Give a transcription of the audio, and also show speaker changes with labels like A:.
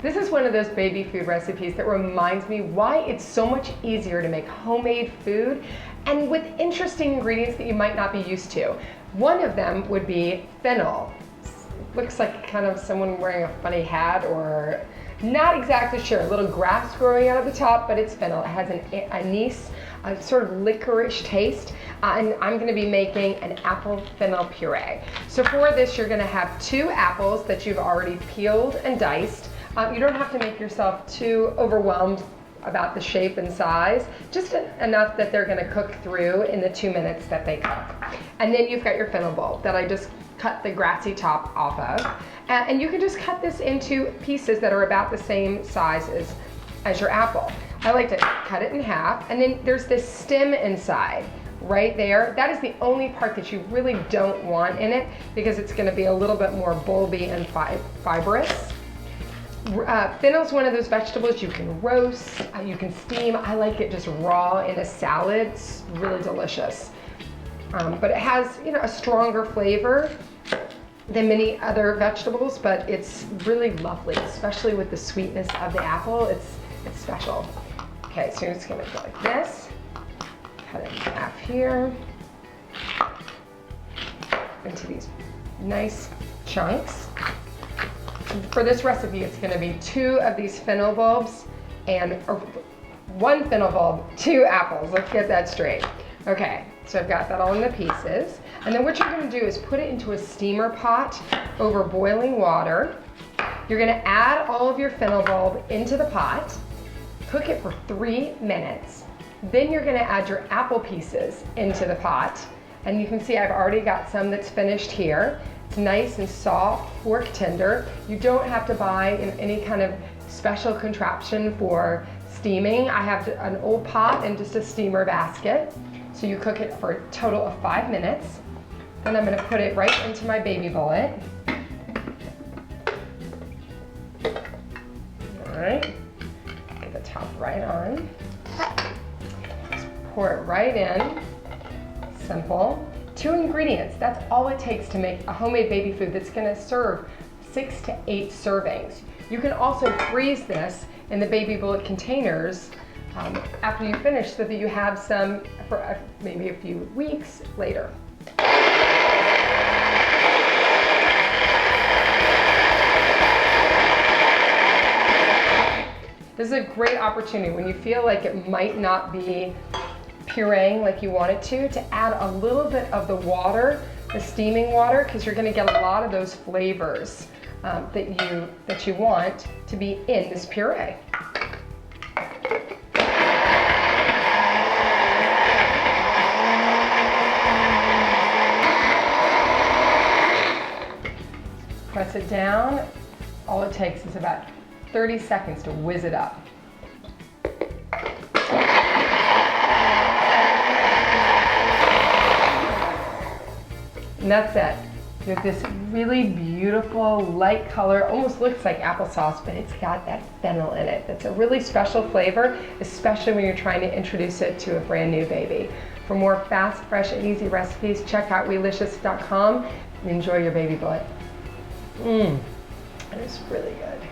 A: This is one of those baby food recipes that reminds me why it's so much easier to make homemade food and with interesting ingredients that you might not be used to. One of them would be fennel. Looks like kind of someone wearing a funny hat, or not exactly sure. A little grass growing out of the top, but it's fennel. It has an anise, a sort of licorice taste. And I'm gonna be making an apple fennel puree. So for this, you're gonna have 2 apples that you've already peeled and diced. You don't have to make yourself too overwhelmed about the shape and size, just enough that they're gonna cook through in the 2 minutes that they cook. And then you've got your fennel bulb that I just cut the grassy top off of. And you can just cut this into pieces that are about the same size as your apple. I like to cut it in half, and then there's this stem inside. Right there, that is the only part that you really don't want in it because it's going to be a little bit more bulby and fibrous. Fennel's one of those vegetables you can roast, you can steam. I like it just raw in a salad. It's really delicious. But it has, a stronger flavor than many other vegetables, but it's really lovely, especially with the sweetness of the apple. It's special. Okay, so you're just going to go like this. Cut it in half here into these nice chunks. For this recipe, it's going to be 2 of these fennel bulbs and 1 fennel bulb, 2 apples. Let's get that straight. Okay, so I've got that all in the pieces. And then what you're going to do is put it into a steamer pot over boiling water. You're going to add all of your fennel bulb into the pot, cook it for 3 minutes. Then you're going to add your apple pieces into the pot. And you can see I've already got some that's finished here. It's nice and soft, fork tender. You don't have to buy any kind of special contraption for steaming. I have an old pot and just a steamer basket. So you cook it for a total of 5 minutes. Then I'm going to put it right into my baby bullet. All right, get the top right on. Pour it right in, simple. 2 ingredients, that's all it takes to make a homemade baby food that's gonna serve 6 to 8 servings. You can also freeze this in the baby bullet containers after you finish so that you have some for maybe a few weeks later. This is a great opportunity when you feel like it might not be pureeing like you want it to add a little bit of the water, the steaming water, because you're going to get a lot of those flavors that you want to be in this puree. Press it down. All it takes is about 30 seconds to whiz it up. And that's it. You have this really beautiful light color, almost looks like applesauce, but it's got that fennel in it. It's a really special flavor, especially when you're trying to introduce it to a brand new baby. For more fast, fresh, and easy recipes, check out Weelicious.com and enjoy your baby bullet. It is really good.